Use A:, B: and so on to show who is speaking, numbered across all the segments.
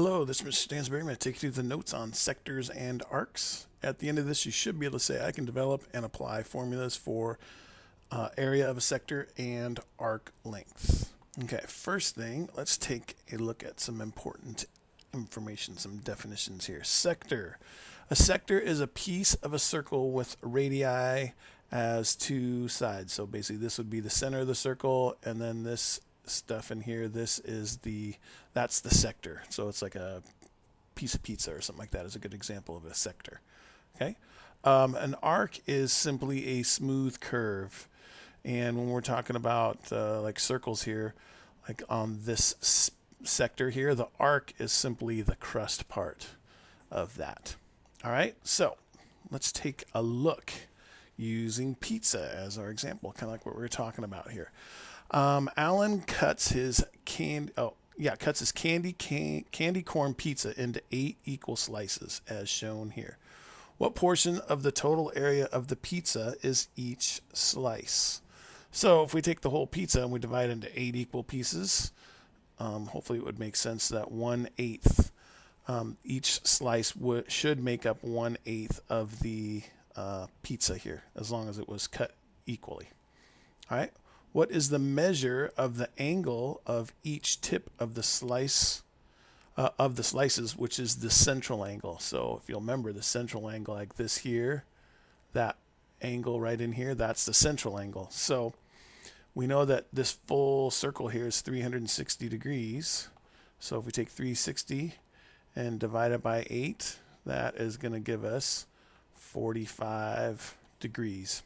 A: Hello, this is Mr. Stansbury. I'm going to take you through the notes on sectors and arcs. At the end of this, you should be able to say I can develop and apply formulas for area of a sector and arc length. Okay, first thing, let's take a look at some important information, some definitions here. Sector. A sector is a piece of a circle with radii as two sides. So basically this would be the center of the circle, and then this stuff in here, that's the sector. So it's like a piece of pizza or something like that is a good example of a sector. Okay, an arc is simply a smooth curve, and when we're talking about like circles here, like on this sector here, the arc is simply the crust part of that. All right, so let's take a look using pizza as our example, kind of like what we were talking about here. Alan cuts his candy corn pizza into 8 equal slices, as shown here. What portion of the total area of the pizza is each slice? So if we take the whole pizza and we divide it into 8 equal pieces, hopefully it would make sense that 1/8, each slice should make up 1/8 of the pizza here, as long as it was cut equally. All right. What is the measure of the angle of each tip of the slices, which is the central angle? So if you'll remember, the central angle like this here, that angle right in here, that's the central angle. So we know that this full circle here is 360 degrees. So if we take 360 and divide it by 8, that is going to give us 45 degrees.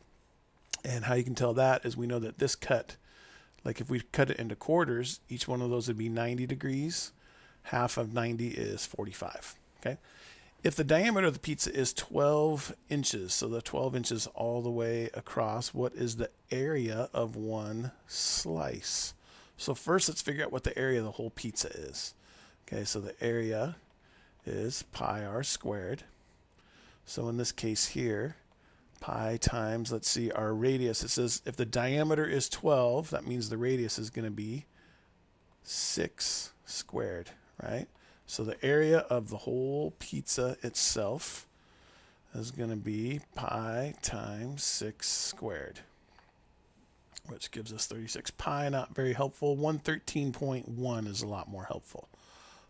A: And how you can tell that is we know that this cut, like if we cut it into quarters, each one of those would be 90 degrees. Half of 90 is 45. Okay. If the diameter of the pizza is 12 inches, so the 12 inches all the way across, what is the area of one slice? So first let's figure out what the area of the whole pizza is. Okay, so the area is pi r squared. So in this case here, pi times, let's see, our radius. It says if the diameter is 12, that means the radius is going to be 6 squared, right? So the area of the whole pizza itself is going to be pi times 6 squared, which gives us 36. Pi, not very helpful. 113.1 is a lot more helpful.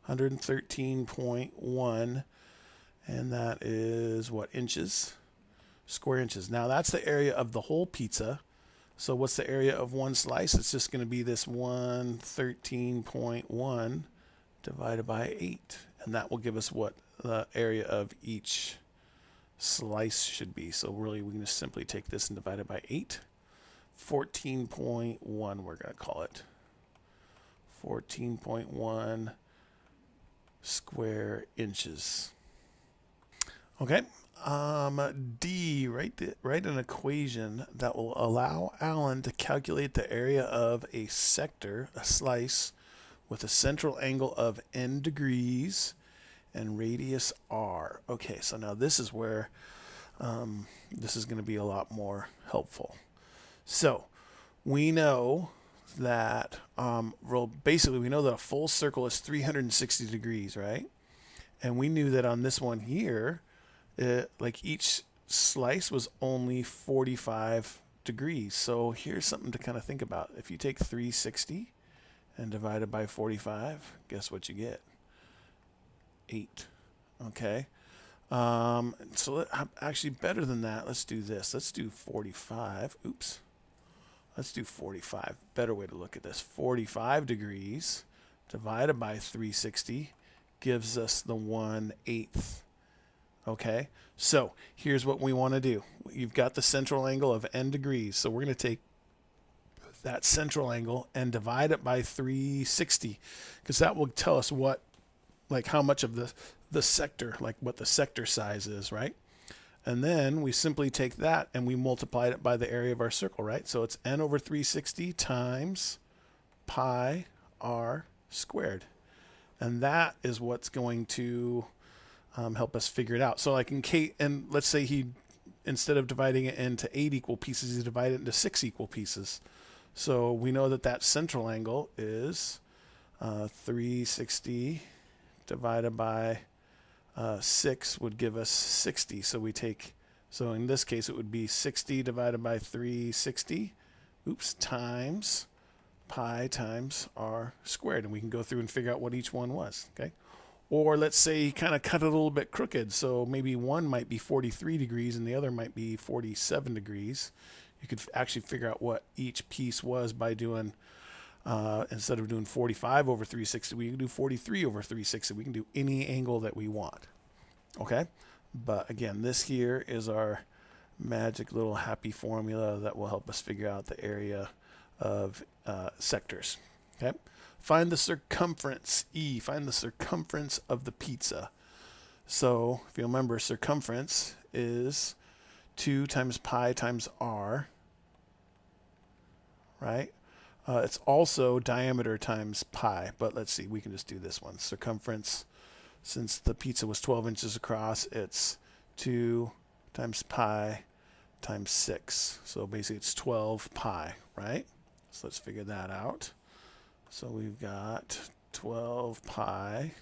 A: 113.1, and that is what, inches? Square inches. Now that's the area of the whole pizza. So what's the area of one slice? It's just going to be this 113.1 divided by 8. And that will give us what the area of each slice should be. So really we can just simply take this and divide it by 8. 14.1 we're going to call it. 14.1 square inches. Okay. D, write an equation that will allow Alan to calculate the area of a sector, a slice, with a central angle of n degrees and radius r. Okay, so now this is where this is going to be a lot more helpful. So we know that, basically we know that a full circle is 360 degrees, right? And we knew that on this one here, like each slice was only 45 degrees. So here's something to kind of think about. If you take 360 and divide it by 45, guess what you get? 8. Okay. So actually better than that, let's do this. Let's do 45. Oops. Let's do 45. Better way to look at this. 45 degrees divided by 360 gives us the 1/8. Okay, so here's what we want to do. You've got the central angle of n degrees. So we're going to take that central angle and divide it by 360, because that will tell us what, like how much of the sector, like what the sector size is, right? And then we simply take that and we multiply it by the area of our circle, right? So it's n over 360 times pi r squared. And that is what's going to help us figure it out. So like and let's say he, instead of dividing it into 8 equal pieces, he divided it into 6 equal pieces. So we know that that central angle is 360 divided by 6 would give us 60. So so in this case it would be 60 divided by 360, times pi times r squared. And we can go through and figure out what each one was, okay? Or let's say you kind of cut it a little bit crooked. So maybe one might be 43 degrees and the other might be 47 degrees. You could actually figure out what each piece was by doing, instead of doing 45 over 360, we can do 43 over 360. We can do any angle that we want, okay? But again, this here is our magic little happy formula that will help us figure out the area of sectors. Okay, find the circumference, E. Find the circumference of the pizza. So if you remember, circumference is 2 times pi times r, right? It's also diameter times pi, but let's see, we can just do this one. Circumference, since the pizza was 12 inches across, it's 2 times pi times 6. So basically it's 12 pi, right? So let's figure that out. So we've got 12 pi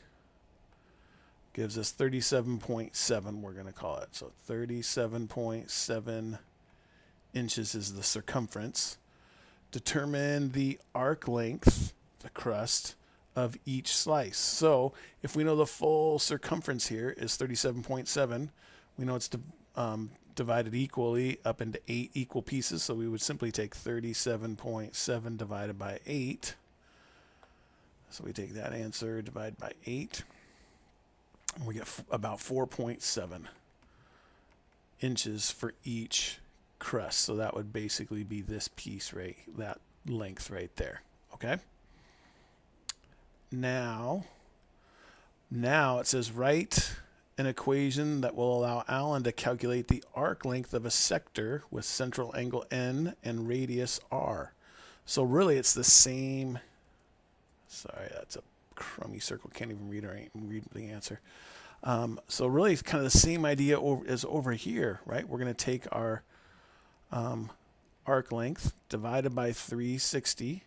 A: gives us 37.7, we're going to call it. So 37.7 inches is the circumference. Determine the arc length, the crust, of each slice. So if we know the full circumference here is 37.7, we know it's divided equally up into 8 equal pieces. So we would simply take 37.7 divided by 8. So we take that answer, divide by 8, and we get about 4.7 inches for each crust. So that would basically be this piece right, that length right there. Okay. Now it says write an equation that will allow Alan to calculate the arc length of a sector with central angle N and radius R. So really it's the same. Sorry, that's a crummy circle. Can't even read the answer. So really it's kind of the same idea as over here, right? We're going to take our arc length divided by 360,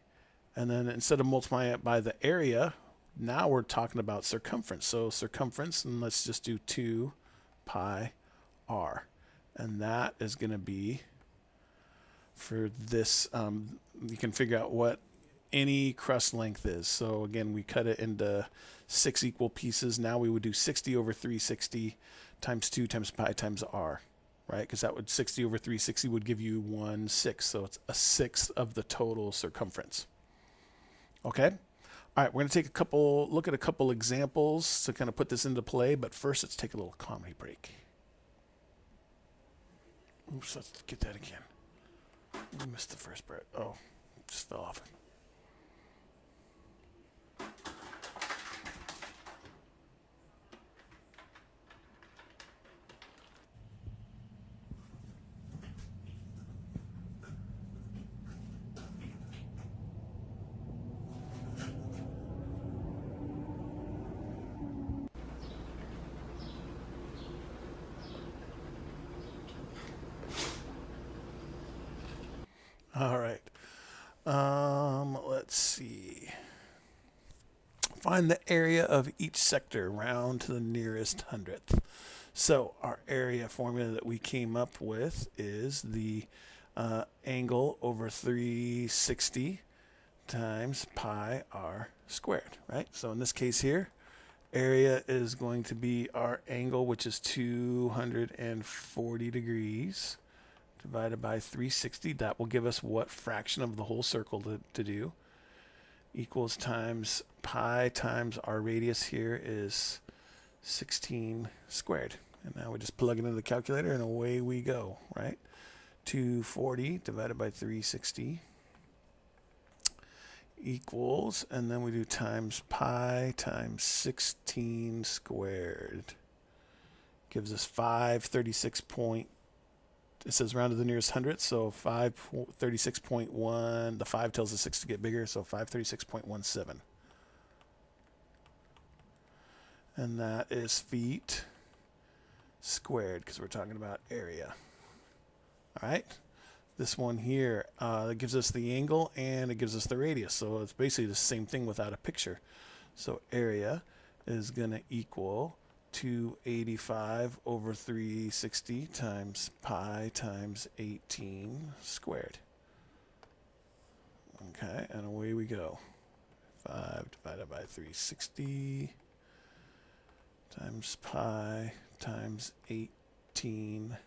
A: and then instead of multiplying it by the area, now we're talking about circumference. So circumference, and let's just do 2 pi r. And that is going to be, for this, you can figure out what any crust length is. So again, we cut it into 6 equal pieces. Now we would do 60 over 360 times 2 times pi times r, right? Because that would 60 over 360 would give you 1/6. So it's a sixth of the total circumference. Okay. All right, we're going to take look at a couple examples to kind of put this into play. But first, let's take a little comedy break. Oops, let's get that again. We missed the first part. Oh, just fell off. All right. Let's see. Find the area of each sector round to the nearest hundredth. So our area formula that we came up with is the angle over 360 times pi r squared, right? So in this case here, area is going to be our angle, which is 240 degrees. Divided by 360, that will give us what fraction of the whole circle to do, equals times pi times our radius here is 16 squared. And now we just plug it into the calculator and away we go, right? 240 divided by 360 equals, and then we do times pi times 16 squared. Gives us 536. It says round to the nearest hundredth, so 536.1. The 5 tells the 6 to get bigger, so 536.17. And that is feet squared, because we're talking about area. All right. This one here, it gives us the angle and it gives us the radius. So it's basically the same thing without a picture. So area is going to equal 285 over 360 times pi times 18 squared. Okay, and away we go. 5 divided by 360 times pi times 18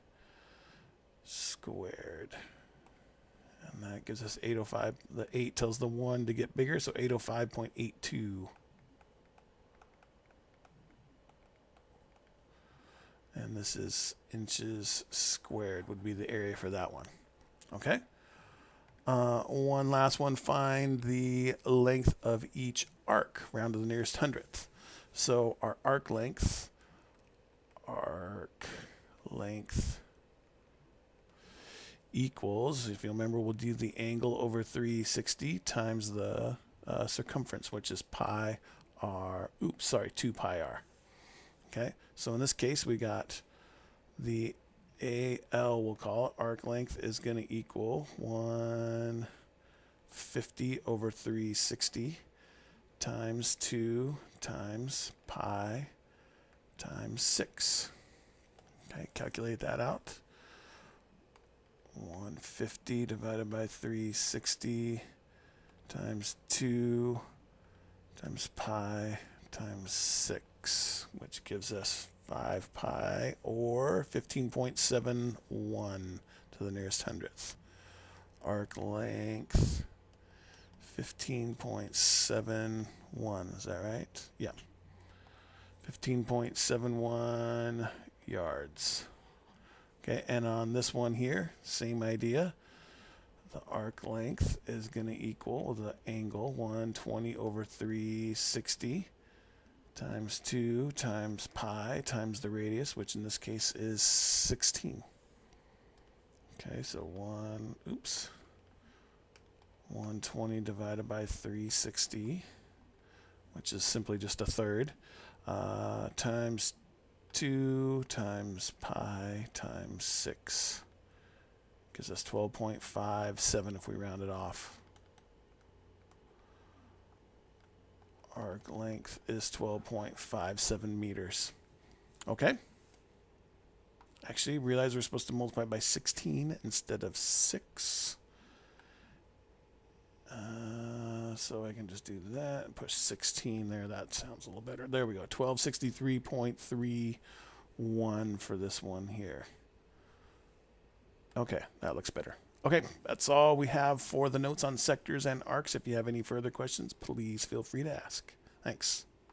A: squared. And that gives us 805. The 8 tells the 1 to get bigger, so 805.82. And this is inches squared would be the area for that one. Okay? One last one, find the length of each arc, round to the nearest hundredth. So our arc length equals, if you remember, we'll do the angle over 360 times the circumference, which is 2 pi r. Okay, so in this case, we got the AL, we'll call it, arc length is going to equal 150 over 360 times 2 times pi times 6. Okay, calculate that out. 150 divided by 360 times 2 times pi times 6, which gives us 5 pi, or 15.71 to the nearest hundredth. Arc length 15.71, is that right? Yeah. 15.71 yards. Okay, and on this one here, same idea. The arc length is going to equal the angle 120 over 360 times 2 times pi times the radius, which in this case is 16. Okay, so 120 divided by 360, which is simply just a third, times 2 times pi times 6. Gives us 12.57 if we round it off. Arc length is 12.57 meters. Okay? Actually, realize we're supposed to multiply by 16 instead of 6. So I can just do that and push 16 there. That sounds a little better. There we go. 1263.31 for this one here. Okay, that looks better. Okay, that's all we have for the notes on sectors and arcs. If you have any further questions, please feel free to ask. Thanks.